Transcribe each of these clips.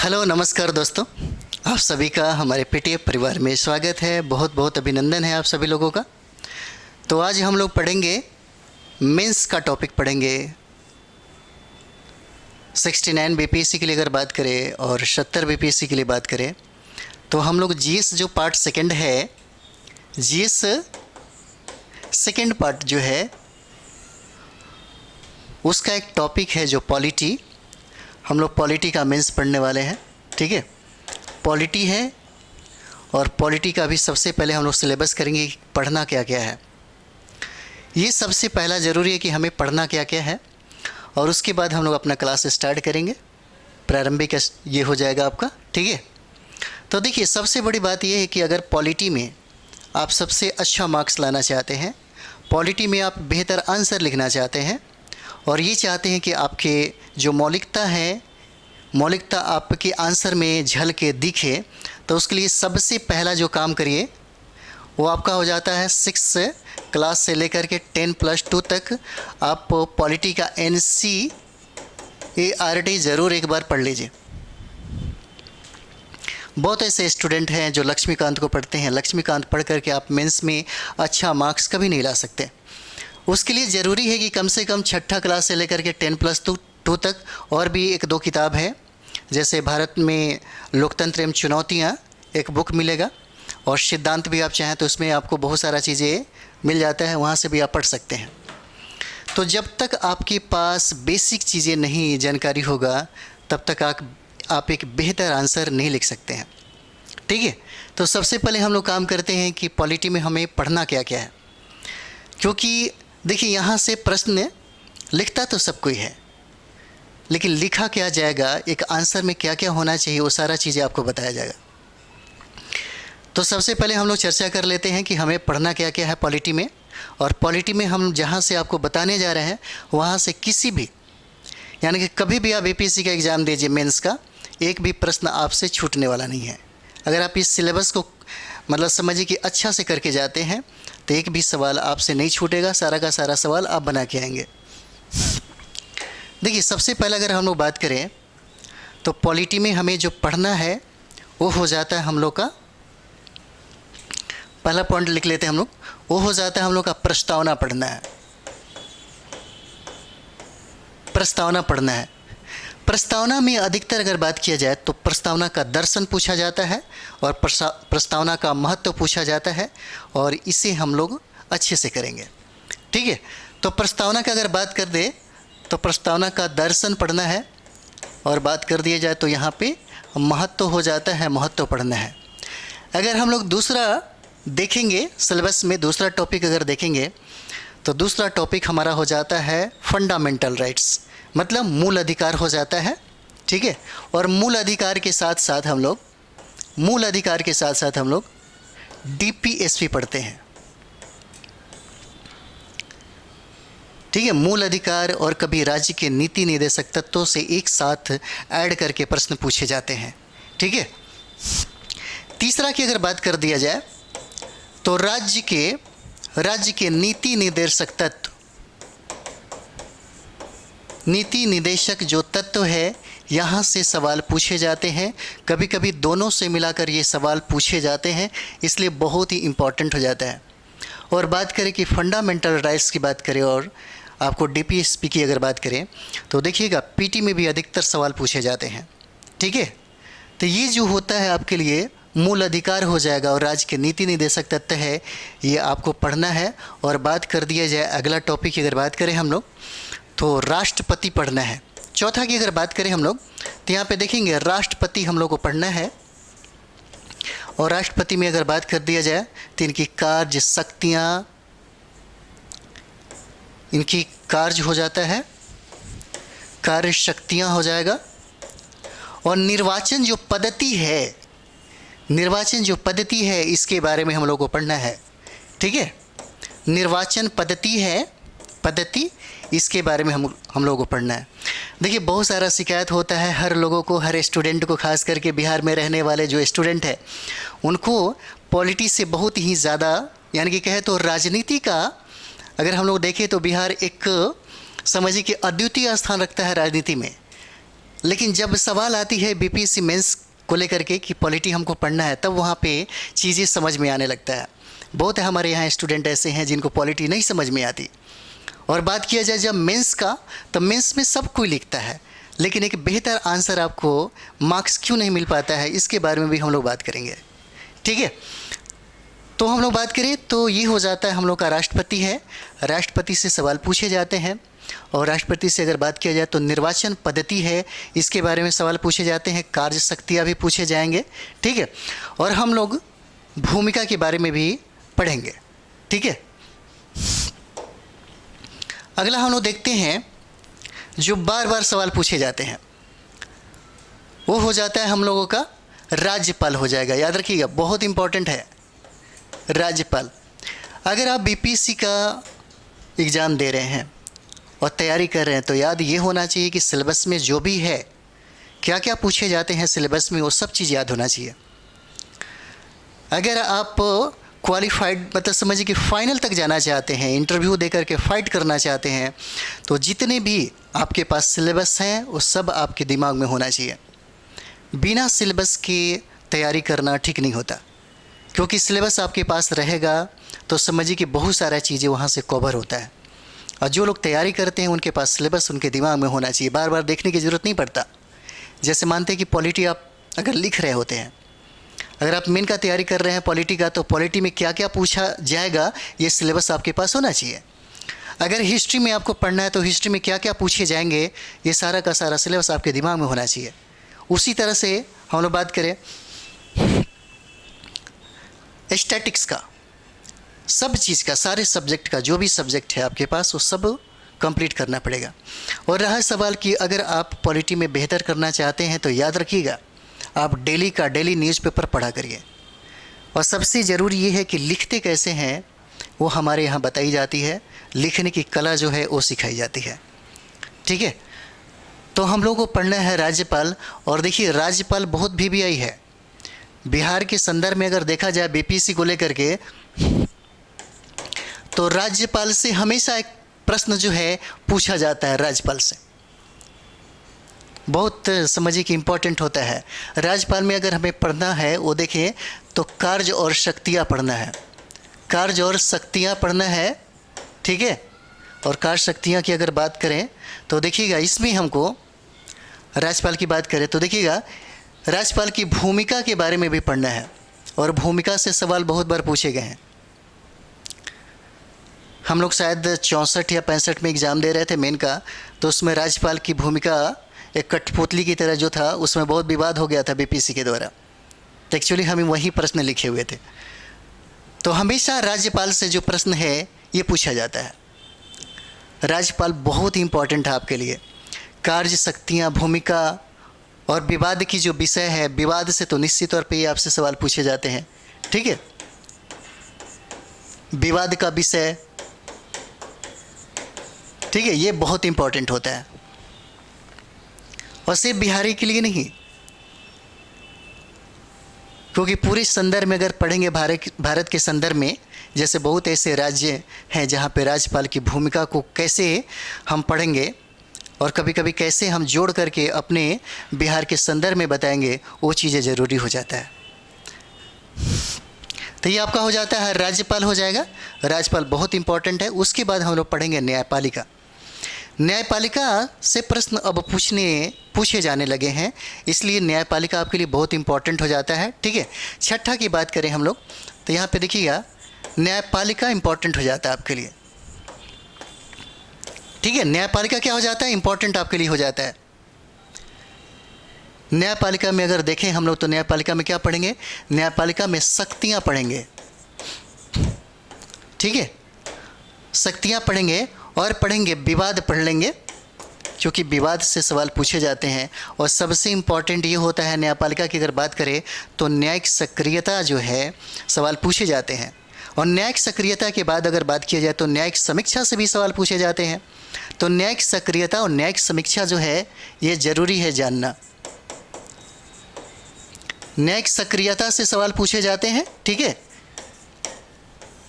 Hello नमस्कार दोस्तों, आप सभी का हमारे पीटीएफ परिवार में स्वागत है। बहुत बहुत अभिनंदन है आप सभी लोगों का। तो आज हम लोग पढ़ेंगे मेंस का टॉपिक पढ़ेंगे। 69 बीपीएससी के लिए अगर बात करें और 70 बीपीएससी के लिए बात करें तो हम लोग जीएस जो पार्ट सेकंड है, जीएस सेकंड पार्ट जो है उसका एक टॉपिक है जो पॉलिटी। हम लोग पॉलिटी का मेंस पढ़ने वाले हैं, ठीक है। पॉलिटी है और पॉलिटी का भी सबसे पहले हम लोग सिलेबस करेंगे कि पढ़ना क्या क्या है। ये सबसे पहला ज़रूरी है कि हमें पढ़ना क्या क्या है, और उसके बाद हम लोग अपना क्लास स्टार्ट करेंगे। प्रारंभिक ये हो जाएगा आपका, ठीक है। तो देखिए, सबसे बड़ी बात ये है कि अगर पॉलिटी में आप सबसे अच्छा मार्क्स लाना चाहते हैं, पॉलिटी में आप बेहतर आंसर लिखना चाहते हैं और ये चाहते हैं कि आपके जो मौलिकता है, मौलिकता आपके आंसर में झल के दिखे, तो उसके लिए सबसे पहला जो काम करिए वो आपका हो जाता है 6 क्लास से लेकर के 10+2 तक आप पॉलिटी का NCERT ज़रूर एक बार पढ़ लीजिए। बहुत ऐसे स्टूडेंट हैं जो लक्ष्मीकांत को पढ़ते हैं, लक्ष्मीकांत पढ़ करके आप मेंस में अच्छा मार्क्स कभी नहीं ला सकते। उसके लिए ज़रूरी है कि कम से कम 6ठा क्लास से लेकर के 10+2 तक और भी 1-2 किताब है, जैसे भारत में लोकतंत्र एवं चुनौतियाँ एक बुक मिलेगा, और सिद्धांत भी आप चाहें तो उसमें आपको बहुत सारा चीज़ें मिल जाता है, वहाँ से भी आप पढ़ सकते हैं। तो जब तक आपके पास बेसिक चीज़ें नहीं जानकारी होगा तब तक आप एक बेहतर आंसर नहीं लिख सकते हैं, ठीक है। तो सबसे पहले हम लोग काम करते हैं कि पॉलिटी में हमें पढ़ना क्या क्या है, क्योंकि देखिए यहाँ से प्रश्न लिखता तो सब कोई है, लेकिन लिखा क्या जाएगा, एक आंसर में क्या क्या होना चाहिए, वो सारा चीज़ें आपको बताया जाएगा। तो सबसे पहले हम लोग चर्चा कर लेते हैं कि हमें पढ़ना क्या क्या है पॉलिटी में। और पॉलिटी में हम जहाँ से आपको बताने जा रहे हैं वहाँ से किसी भी, यानी कि कभी भी आप बीपीएससी का एग्ज़ाम दीजिए मेंस का, एक भी प्रश्न आपसे छूटने वाला नहीं है। अगर आप इस सिलेबस को मतलब समझिए कि अच्छा से करके जाते हैं तो एक भी सवाल आपसे नहीं छूटेगा, सारा का सारा सवाल आप बना के आएंगे। देखिए, सबसे पहले अगर हम लोग बात करें तो पॉलिटी में हमें जो पढ़ना है वो हो जाता है हम लोग का, पहला पॉइंट लिख लेते हैं हम लोग, वो हो जाता है हम लोग का प्रस्तावना पढ़ना है। प्रस्तावना पढ़ना है। प्रस्तावना में अधिकतर अगर बात किया जाए तो प्रस्तावना का दर्शन पूछा जाता है और प्रस्तावना का महत्व पूछा जाता है, और इसे हम लोग अच्छे से करेंगे, ठीक है। तो प्रस्तावना का अगर बात कर दे तो प्रस्तावना का दर्शन पढ़ना है, और बात कर दिया जाए तो यहाँ पे महत्व हो जाता है, महत्व पढ़ना है। अगर हम लोग दूसरा देखेंगे सिलेबस में, दूसरा टॉपिक अगर देखेंगे तो दूसरा टॉपिक हमारा हो जाता है फंडामेंटल राइट्स, मतलब मूल अधिकार हो जाता है, ठीक है। और मूल अधिकार के साथ साथ हम लोग डीपीएसपी पढ़ते हैं, ठीक है। मूल अधिकार और कभी राज्य के नीति निर्देशक तत्वों से एक साथ ऐड करके प्रश्न पूछे जाते हैं, ठीक है। तीसरा की अगर बात कर दिया जाए तो राज्य के नीति निर्देशक तत्व, नीति निर्देशक जो तत्व है यहाँ से सवाल पूछे जाते हैं। कभी कभी दोनों से मिलाकर ये सवाल पूछे जाते हैं, इसलिए बहुत ही इम्पॉर्टेंट हो जाता है। और बात करें कि फंडामेंटल राइट्स की बात करें और आपको डीपीएसपी की अगर बात करें तो देखिएगा पीटी में भी अधिकतर सवाल पूछे जाते हैं, ठीक है। तो ये जो होता है आपके लिए मूल अधिकार हो जाएगा, और राज्य के नीति निर्देशक तत्व है, ये आपको पढ़ना है। और बात कर दिया जाए अगला टॉपिक की अगर बात करें हम लोग तो राष्ट्रपति पढ़ना है। चौथा की अगर बात करें हम लोग तो यहाँ पे देखेंगे राष्ट्रपति हम लोग को पढ़ना है। और राष्ट्रपति में अगर बात कर दिया जाए तो इनकी कार्य शक्तियाँ, इनकी कार्य हो जाता है, कार्य शक्तियाँ हो जाएगा। और निर्वाचन जो पद्धति है इसके बारे में हम लोग को पढ़ना है, ठीक है। निर्वाचन पद्धति इसके बारे में हम लोगों को पढ़ना है। देखिए, बहुत सारा शिकायत होता है हर लोगों को, हर स्टूडेंट को, खास करके बिहार में रहने वाले जो स्टूडेंट है उनको पॉलिटी से बहुत ही ज़्यादा, यानी कि कहे तो राजनीति का अगर हम लोग देखें तो बिहार एक समझिए कि अद्वितीय स्थान रखता है राजनीति में। लेकिन जब सवाल आती है बीपीएससी मेंस को लेकर के कि पॉलिटी हमको पढ़ना है, तब वहाँ पे चीज़ें समझ में आने लगता है। बहुत है हमारे यहाँ स्टूडेंट ऐसे हैं जिनको पॉलिटी नहीं समझ में आती। और बात किया जाए जब मेंस का, तो मेंस में सब कोई लिखता है, लेकिन एक बेहतर आंसर आपको मार्क्स क्यों नहीं मिल पाता है, इसके बारे में भी हम लोग बात करेंगे। ठीक है, तो हम लोग बात करें तो ये हो जाता है हम लोग का राष्ट्रपति है, राष्ट्रपति से सवाल पूछे जाते हैं। और राष्ट्रपति से अगर बात किया जाए तो निर्वाचन पद्धति है, इसके बारे में सवाल पूछे जाते हैं। कार्य शक्तियाँ भी पूछे जाएंगे। ठीक है, और हम लोग भूमिका के बारे में भी पढ़ेंगे। ठीक है, अगला हम लोग देखते हैं जो बार बार सवाल पूछे जाते हैं, वो हो जाता है हम लोगों का राज्यपाल हो जाएगा। याद रखिएगा, बहुत इंपॉर्टेंट है राज्यपाल। अगर आप बीपीएससी का एग्ज़ाम दे रहे हैं और तैयारी कर रहे हैं तो याद ये होना चाहिए कि सिलेबस में जो भी है, क्या क्या पूछे जाते हैं सिलेबस में, वो सब चीज़ याद होना चाहिए। अगर आप क्वालिफाइड मतलब समझिए कि फाइनल तक जाना चाहते हैं, इंटरव्यू दे करके फाइट करना चाहते हैं, तो जितने भी आपके पास सिलेबस हैं वो सब आपके दिमाग में होना चाहिए। बिना सिलेबस के तैयारी करना ठीक नहीं होता, क्योंकि सिलेबस आपके पास रहेगा तो समझिए कि बहुत सारा चीज़ें वहाँ से कवर होता है। और जो लोग तैयारी करते हैं उनके पास सिलेबस उनके दिमाग में होना चाहिए, बार बार देखने की ज़रूरत नहीं पड़ता। जैसे मानते हैं कि पॉलिटी आप अगर लिख रहे होते हैं, अगर आप मेन का तैयारी कर रहे हैं पॉलिटी का, तो पॉलिटी में क्या क्या पूछा जाएगा ये सिलेबस आपके पास होना चाहिए। अगर हिस्ट्री में आपको पढ़ना है तो हिस्ट्री में क्या क्या पूछे जाएंगे, ये सारा का सारा सिलेबस आपके दिमाग में होना चाहिए। उसी तरह से हम लोग बात करें स्टैटिक्स का, सब चीज़ का, सारे सब्जेक्ट का, जो भी सब्जेक्ट है आपके पास वो सब कंप्लीट करना पड़ेगा। और रहा सवाल कि अगर आप पॉलिटी में बेहतर करना चाहते हैं तो याद रखिएगा, आप डेली का डेली न्यूज़पेपर पढ़ा करिए। और सबसे ज़रूरी ये है कि लिखते कैसे हैं वो हमारे यहाँ बताई जाती है, लिखने की कला जो है वो सिखाई जाती है। ठीक है, तो हम लोगों को पढ़ना है राज्यपाल। और देखिए राज्यपाल बहुत वीवीआई है। बिहार के संदर्भ में अगर देखा जाए बीपीएससी को लेकर के, तो राज्यपाल से हमेशा एक प्रश्न जो है पूछा जाता है। राज्यपाल से बहुत समझिए कि इम्पोर्टेंट होता है। राज्यपाल में अगर हमें पढ़ना है वो देखें तो कार्य और शक्तियाँ पढ़ना है, कार्य और शक्तियाँ पढ़ना है। ठीक है, और कार्य शक्तियाँ की अगर बात करें तो देखिएगा इसमें हमको राज्यपाल की बात करें तो देखिएगा राज्यपाल की भूमिका के बारे में भी पढ़ना है। और भूमिका से सवाल बहुत बार पूछे गए हैं। हम लोग शायद 64 या 65 में एग्ज़ाम दे रहे थे मेन का, तो उसमें राज्यपाल की भूमिका एक कठपुतली की तरह जो था उसमें बहुत विवाद हो गया था बीपीएससी के द्वारा। तो एक्चुअली हमें वही प्रश्न लिखे हुए थे। तो हमेशा राज्यपाल से जो प्रश्न है ये पूछा जाता है। राज्यपाल बहुत ही इम्पोर्टेंट है आपके लिए। कार्य शक्तियाँ, भूमिका और विवाद की जो विषय है, विवाद से तो निश्चित तौर पे ये आपसे सवाल पूछे जाते हैं। ठीक है, विवाद का विषय, ठीक है, ये बहुत इम्पोर्टेंट होता है। और सिर्फ बिहारी के लिए नहीं, क्योंकि पूरे संदर्भ में अगर पढ़ेंगे भारत के संदर्भ में, जैसे बहुत ऐसे राज्य हैं जहाँ पे राज्यपाल की भूमिका को कैसे हम पढ़ेंगे और कभी कभी कैसे हम जोड़ करके अपने बिहार के संदर्भ में बताएंगे, वो चीज़ें ज़रूरी हो जाता है। तो ये आपका हो जाता है राज्यपाल हो जाएगा। राज्यपाल बहुत इंपॉर्टेंट है। उसके बाद हम लोग पढ़ेंगे न्यायपालिका। न्यायपालिका से प्रश्न अब पूछे जाने लगे हैं, इसलिए न्यायपालिका आपके लिए बहुत इंपॉर्टेंट हो जाता है। ठीक है, छठा की बात करें हम लोग तो यहाँ पे देखिएगा न्यायपालिका इंपॉर्टेंट हो जाता है आपके लिए। ठीक है, न्यायपालिका क्या हो जाता है, इंपॉर्टेंट आपके लिए हो जाता है। न्यायपालिका में अगर देखें हम लोग तो न्यायपालिका में क्या पढ़ेंगे, न्यायपालिका में शक्तियाँ पढ़ेंगे। ठीक है, शक्तियाँ पढ़ेंगे और पढ़ेंगे विवाद पढ़ लेंगे, क्योंकि विवाद से सवाल पूछे जाते हैं। और सबसे इम्पॉर्टेंट ये होता है न्यायपालिका की अगर बात करें तो न्यायिक सक्रियता जो है सवाल पूछे जाते हैं। और न्यायिक सक्रियता के बाद अगर बात किया जाए तो न्यायिक समीक्षा से भी सवाल पूछे जाते हैं। तो न्यायिक सक्रियता और न्यायिक समीक्षा जो है ये ज़रूरी है जानना। न्यायिक सक्रियता से सवाल पूछे जाते हैं। ठीक है,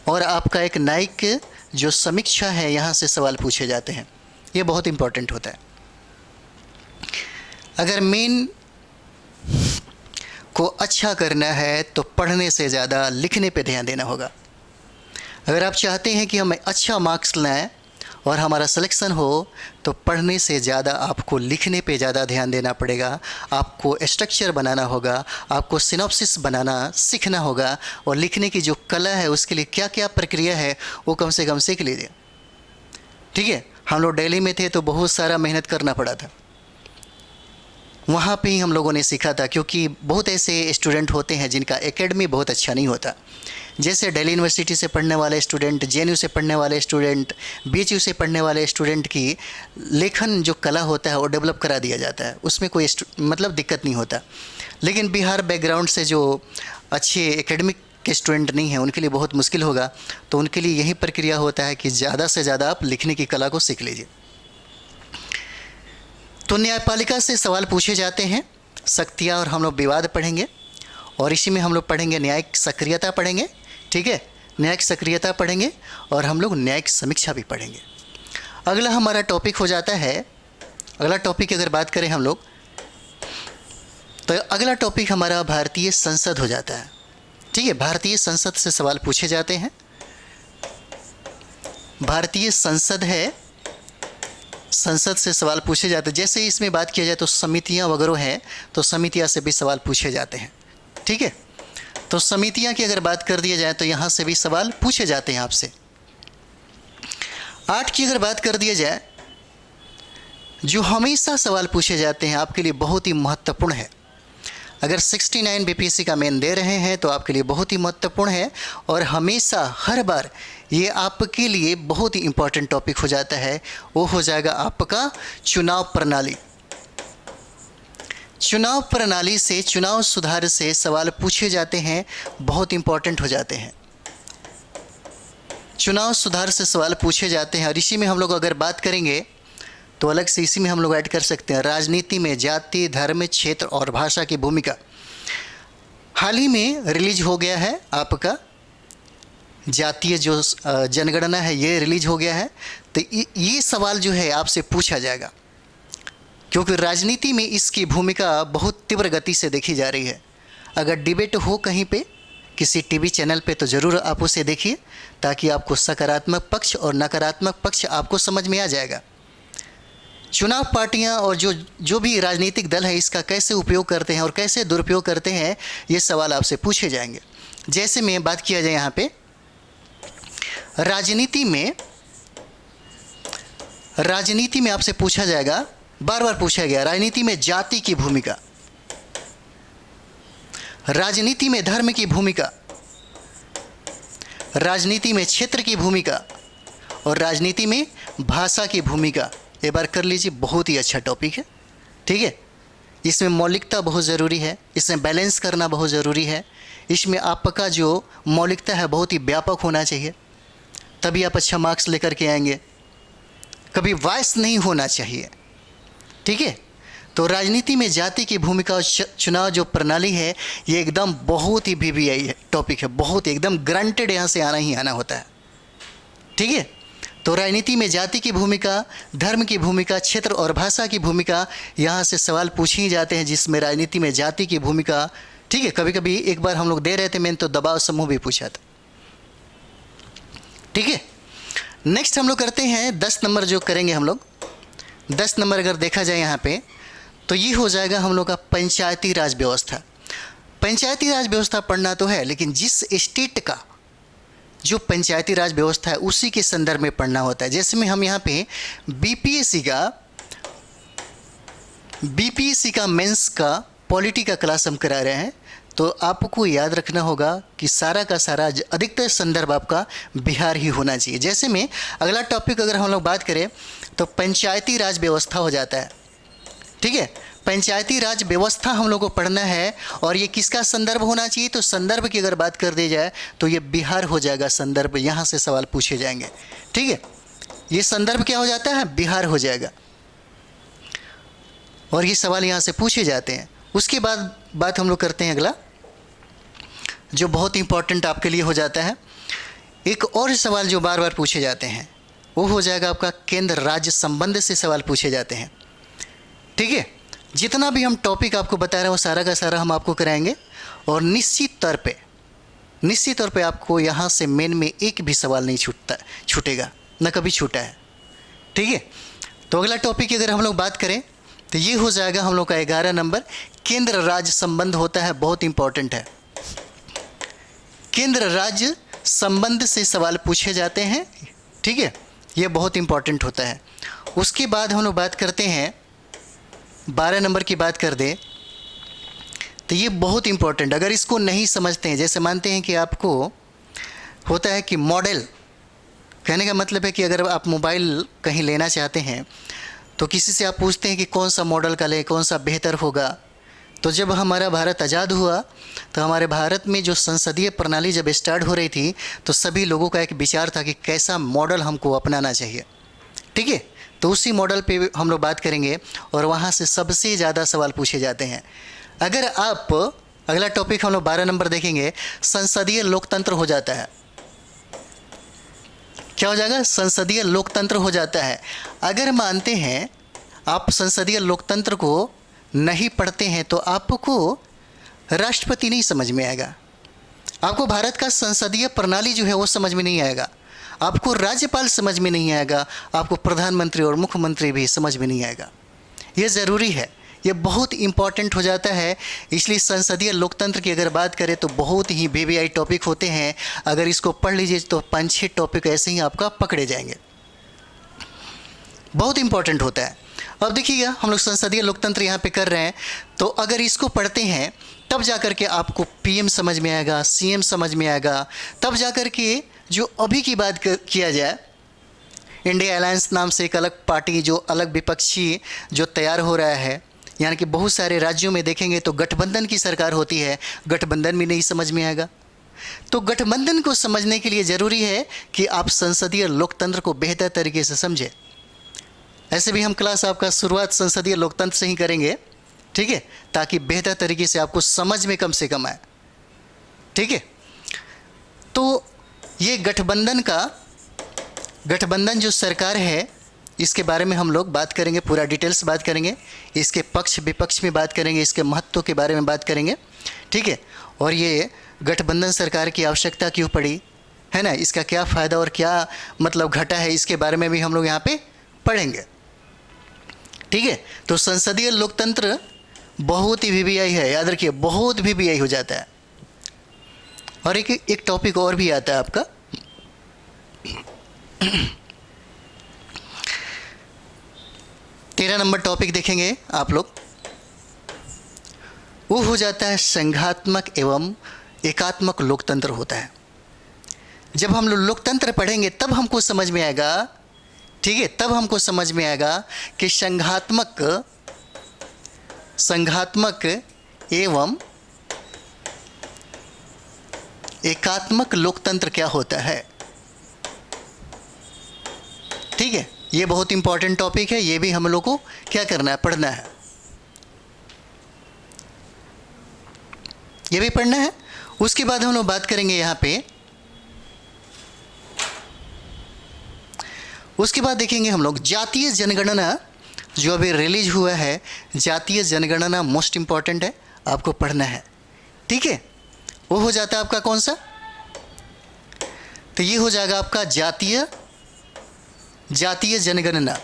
और आपका एक न्यायिक जो समीक्षा है यहाँ से सवाल पूछे जाते हैं। ये बहुत इंपॉर्टेंट होता है। अगर मेन को अच्छा करना है तो पढ़ने से ज़्यादा लिखने पे ध्यान देना होगा। अगर आप चाहते हैं कि हम अच्छा मार्क्स लाएं और हमारा सिलेक्शन हो तो पढ़ने से ज़्यादा आपको लिखने पे ज़्यादा ध्यान देना पड़ेगा। आपको स्ट्रक्चर बनाना होगा, आपको सिनॉप्सिस बनाना सीखना होगा, और लिखने की जो कला है उसके लिए क्या क्या प्रक्रिया है वो कम से कम सीख लीजिए। ठीक है, हम लोग दिल्ली में थे तो बहुत सारा मेहनत करना पड़ा था, वहाँ पे ही हम लोगों ने सीखा था, क्योंकि बहुत ऐसे स्टूडेंट होते हैं जिनका एकेडमी बहुत अच्छा नहीं होता। जैसे दिल्ली यूनिवर्सिटी से पढ़ने वाले स्टूडेंट, जेएनयू से पढ़ने वाले स्टूडेंट, बीएचयू से पढ़ने वाले स्टूडेंट की लेखन जो कला होता है वो डेवलप करा दिया जाता है, उसमें कोई मतलब दिक्कत नहीं होता। लेकिन बिहार बैकग्राउंड से जो अच्छे एकेडमिक के स्टूडेंट नहीं हैं उनके लिए बहुत मुश्किल होगा। तो उनके लिए यही प्रक्रिया होता है कि ज़्यादा से ज़्यादा आप लिखने की कला को सीख लीजिए। तो न्यायपालिका से सवाल पूछे जाते हैं, शक्तियाँ और हम लोग विवाद पढ़ेंगे, और इसी में हम लोग पढ़ेंगे न्यायिक सक्रियता पढ़ेंगे। ठीक है, न्यायिक सक्रियता पढ़ेंगे और हम लोग न्यायिक समीक्षा भी पढ़ेंगे। अगला हमारा टॉपिक हो जाता है, अगला टॉपिक की अगर बात करें हम लोग तो अगला टॉपिक हमारा भारतीय संसद हो जाता है। ठीक है, भारतीय संसद से सवाल पूछे जाते हैं। भारतीय संसद है, संसद से सवाल पूछे जाते हैं। जैसे इसमें बात किया जाए तो समितियां वगैरह हैं, तो समितियां से भी सवाल पूछे जाते हैं। ठीक है, तो समितियां की अगर बात कर दिया जाए तो यहाँ से भी सवाल पूछे जाते हैं आपसे। 8 की अगर बात कर दिया जाए, जो हमेशा सवाल पूछे जाते हैं आपके लिए बहुत ही महत्वपूर्ण है। अगर 69 बीपीएससी का मेन दे रहे हैं तो आपके लिए बहुत ही महत्वपूर्ण है, और हमेशा हर बार ये आपके लिए बहुत ही इम्पोर्टेंट टॉपिक हो जाता है। वो हो जाएगा आपका चुनाव प्रणाली। चुनाव प्रणाली से, चुनाव सुधार से सवाल पूछे जाते हैं, बहुत इम्पोर्टेंट हो जाते हैं। चुनाव सुधार से सवाल पूछे जाते हैं, और इसी में हम लोग अगर बात करेंगे तो अलग से इसी में हम लोग ऐड कर सकते हैं राजनीति में जाति, धर्म, क्षेत्र और भाषा की भूमिका। हाल ही में रिलीज हो गया है आपका जातीय जो जनगणना है, ये रिलीज हो गया है। तो ये सवाल जो है आपसे पूछा जाएगा, क्योंकि राजनीति में इसकी भूमिका बहुत तीव्र गति से देखी जा रही है। अगर डिबेट हो कहीं पे किसी टीवी चैनल पे तो ज़रूर आप उसे देखिए, ताकि आपको सकारात्मक पक्ष और नकारात्मक पक्ष आपको समझ में आ जाएगा। चुनाव पार्टियां और जो भी राजनीतिक दल है इसका कैसे उपयोग करते हैं और कैसे दुरुपयोग करते हैं, ये सवाल आपसे पूछे जाएंगे। जैसे में बात किया जाए यहाँ पे राजनीति में आपसे पूछा जाएगा, बार बार पूछा गया, राजनीति में जाति की भूमिका, राजनीति में धर्म की भूमिका, राजनीति में क्षेत्र की भूमिका, और राजनीति में भाषा की भूमिका। एक बार कर लीजिए, बहुत ही अच्छा टॉपिक है। ठीक है, इसमें मौलिकता बहुत ज़रूरी है, इसमें बैलेंस करना बहुत ज़रूरी है। इसमें आपका जो मौलिकता है बहुत ही व्यापक होना चाहिए, तभी आप अच्छा मार्क्स लेकर के आएंगे। कभी वॉइस नहीं होना चाहिए। ठीक है, तो राजनीति में जाति की भूमिका और चुनाव जो प्रणाली है, ये एकदम बहुत ही VVI है टॉपिक है, बहुत एकदम ग्रांटेड, यहाँ से आना ही आना होता है। ठीक है, तो राजनीति में जाति की भूमिका, धर्म की भूमिका, क्षेत्र और भाषा की भूमिका, यहाँ से सवाल पूछे ही जाते हैं, जिसमें राजनीति में जाति की भूमिका। ठीक है, कभी कभी एक बार हम लोग दे रहे थे मैंने तो दबाव समूह भी पूछा था। ठीक है, नेक्स्ट हम लोग करते हैं 10 नंबर जो करेंगे हम लोग। 10 नंबर अगर देखा जाए यहाँ पे तो ये हो जाएगा हम लोग का पंचायती राज व्यवस्था। पंचायती राज व्यवस्था पढ़ना तो है, लेकिन जिस स्टेट का जो पंचायती राज व्यवस्था है उसी के संदर्भ में पढ़ना होता है। जैसे में हम यहाँ पे बीपीएससी का मेंस का पॉलिटी का क्लास हम करा रहे हैं, तो आपको याद रखना होगा कि सारा का सारा अधिकतर संदर्भ आपका बिहार ही होना चाहिए। जैसे में अगला टॉपिक अगर हम लोग बात करें तो पंचायती राज व्यवस्था हो जाता है। ठीक है, पंचायती राज व्यवस्था हम लोग को पढ़ना है, और ये किसका संदर्भ होना चाहिए, तो संदर्भ की अगर बात कर दी जाए तो ये बिहार हो जाएगा संदर्भ, यहाँ से सवाल पूछे जाएंगे। ठीक है, ये संदर्भ क्या हो जाता है, बिहार हो जाएगा, और ये सवाल यहाँ से पूछे जाते हैं। उसके बाद बात हम लोग करते हैं अगला, जो बहुत इंपॉर्टेंट आपके लिए हो जाता है। एक और सवाल जो बार बार पूछे जाते हैं वो हो जाएगा आपका केंद्र राज्य संबंध से सवाल पूछे जाते हैं। ठीक है, जितना भी हम टॉपिक आपको बता रहे हैं वो सारा का सारा हम आपको कराएंगे, और निश्चित तौर पे आपको यहाँ से मेन में एक भी सवाल नहीं छूटेगा, ना कभी छूटा है। ठीक है, तो अगला टॉपिक की अगर हम लोग बात करें तो ये हो जाएगा हम लोग का 11 नंबर, केंद्र राज्य संबंध होता है, बहुत इंपॉर्टेंट है। केंद्र राज्य संबंध से सवाल पूछे जाते हैं। ठीक है, ये बहुत इंपॉर्टेंट होता है। उसके बाद हम लोग बात करते हैं 12 नंबर की बात कर दें तो ये बहुत इंपॉर्टेंट, अगर इसको नहीं समझते हैं, जैसे मानते हैं कि आपको होता है कि मॉडल, कहने का मतलब है कि अगर आप मोबाइल कहीं लेना चाहते हैं तो किसी से आप पूछते हैं कि कौन सा मॉडल का लें, कौन सा बेहतर होगा। तो जब हमारा भारत आज़ाद हुआ तो हमारे भारत में जो संसदीय प्रणाली जब स्टार्ट हो रही थी तो सभी लोगों का एक विचार था कि कैसा मॉडल हमको अपनाना चाहिए। ठीक है, तो उसी मॉडल पे हम लोग बात करेंगे और वहाँ से सबसे ज़्यादा सवाल पूछे जाते हैं। अगर आप अगला टॉपिक हम लोग 12 नंबर देखेंगे, संसदीय लोकतंत्र हो जाता है। क्या हो जाएगा? संसदीय लोकतंत्र हो जाता है। अगर मानते हैं आप संसदीय लोकतंत्र को नहीं पढ़ते हैं तो आपको राष्ट्रपति नहीं समझ में आएगा, आपको भारत का संसदीय प्रणाली जो है वो समझ में नहीं आएगा, आपको राज्यपाल समझ में नहीं आएगा, आपको प्रधानमंत्री और मुख्यमंत्री भी समझ में नहीं आएगा। ये ज़रूरी है, ये बहुत इम्पॉर्टेंट हो जाता है। इसलिए संसदीय लोकतंत्र की अगर बात करें तो बहुत ही वीवीआई टॉपिक होते हैं। अगर इसको पढ़ लीजिए तो 5-6 टॉपिक ऐसे ही आपका पकड़े जाएंगे, बहुत इम्पॉर्टेंट होता है। अब देखिएगा, हम लोग संसदीय लोकतंत्र यहाँ पे कर रहे हैं, तो अगर इसको पढ़ते हैं तब जा कर के आपको पीएम समझ में आएगा, सीएम समझ में आएगा, तब जा कर के जो अभी की बात किया जाए, इंडिया अलायंस नाम से एक अलग पार्टी, जो अलग विपक्षी जो तैयार हो रहा है, यानी कि बहुत सारे राज्यों में देखेंगे तो गठबंधन की सरकार होती है, गठबंधन भी नहीं समझ में आएगा। तो गठबंधन को समझने के लिए ज़रूरी है कि आप संसदीय लोकतंत्र को बेहतर तरीके से समझें। ऐसे भी हम क्लास आपका शुरुआत संसदीय लोकतंत्र से ही करेंगे, ठीक है, ताकि बेहतर तरीके से आपको समझ में कम से कम आए। ठीक है, तो ये गठबंधन जो सरकार है इसके बारे में हम लोग बात करेंगे, पूरा डिटेल्स बात करेंगे, इसके पक्ष विपक्ष में बात करेंगे, इसके महत्व के बारे में बात करेंगे। ठीक है, और ये गठबंधन सरकार की आवश्यकता क्यों पड़ी है ना, इसका क्या फ़ायदा और क्या मतलब घटा है, इसके बारे में भी हम लोग यहाँ पे पढ़ेंगे। ठीक है, तो संसदीय लोकतंत्र बहुत ही वीवीआई है, याद रखिए, बहुत वीवीआई हो जाता है। और एक टॉपिक और भी आता है आपका, 13 नंबर टॉपिक देखेंगे आप लोग, वो हो जाता है संघात्मक एवं एकात्मक लोकतंत्र होता है। जब हम लोग लोकतंत्र पढ़ेंगे तब हमको समझ में आएगा, ठीक है, तब हमको समझ में आएगा कि संघात्मक एवं एकात्मक लोकतंत्र क्या होता है। ठीक है, ये बहुत इंपॉर्टेंट टॉपिक है, ये भी हम लोग को क्या करना है, पढ़ना है, ये भी पढ़ना है। उसके बाद हम लोग बात करेंगे यहाँ पे, उसके बाद देखेंगे हम लोग जातीय जनगणना, जो अभी रिलीज हुआ है, जातीय जनगणना मोस्ट इंपॉर्टेंट है, आपको पढ़ना है। ठीक है, वो हो जाता है आपका कौन सा, तो ये हो जाएगा आपका जातीय जनगणना।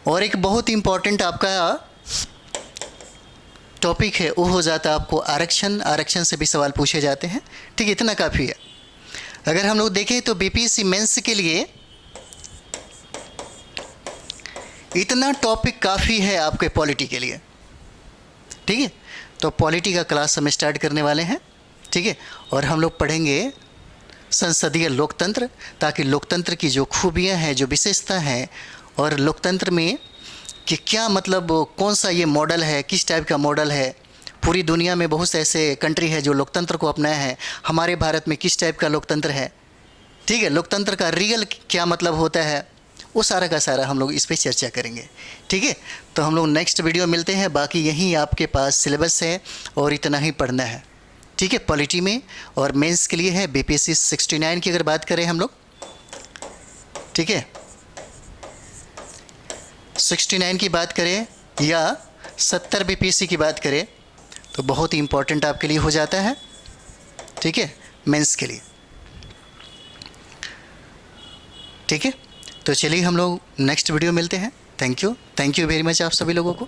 और एक बहुत इंपॉर्टेंट आपका टॉपिक है, वो हो जाता है आपको आरक्षण से भी सवाल पूछे जाते हैं। ठीक है, इतना काफ़ी है। अगर हम लोग देखें तो बीपीएससी मेंस के लिए इतना टॉपिक काफ़ी है आपके पॉलिटी के लिए। ठीक है, तो पॉलिटी का क्लास हम स्टार्ट करने वाले हैं। ठीक है, और हम लोग पढ़ेंगे संसदीय लोकतंत्र, ताकि लोकतंत्र की जो खूबियां हैं, जो विशेषता हैं, और लोकतंत्र में कि क्या मतलब कौन सा ये मॉडल है, किस टाइप का मॉडल है। पूरी दुनिया में बहुत से ऐसे कंट्री है जो लोकतंत्र को अपनाया है, हमारे भारत में किस टाइप का लोकतंत्र है। ठीक है, लोकतंत्र का रियल क्या मतलब होता है, वो सारा का सारा हम लोग इस पर चर्चा करेंगे। ठीक है, तो हम लोग नेक्स्ट वीडियो मिलते हैं। बाकी यहीं आपके पास सिलेबस है और इतना ही पढ़ना है। ठीक है, पॉलिटी में और मेंस के लिए है बीपीएससी 69 की अगर बात करें हम लोग। ठीक है, 69 की बात करें या 70 बीपीसी की बात करें तो बहुत ही इम्पोर्टेंट आपके लिए हो जाता है, ठीक है, मेंस के लिए। ठीक है, तो चलिए हम लोग नेक्स्ट वीडियो मिलते हैं। थैंक यू वेरी मच आप सभी लोगों को।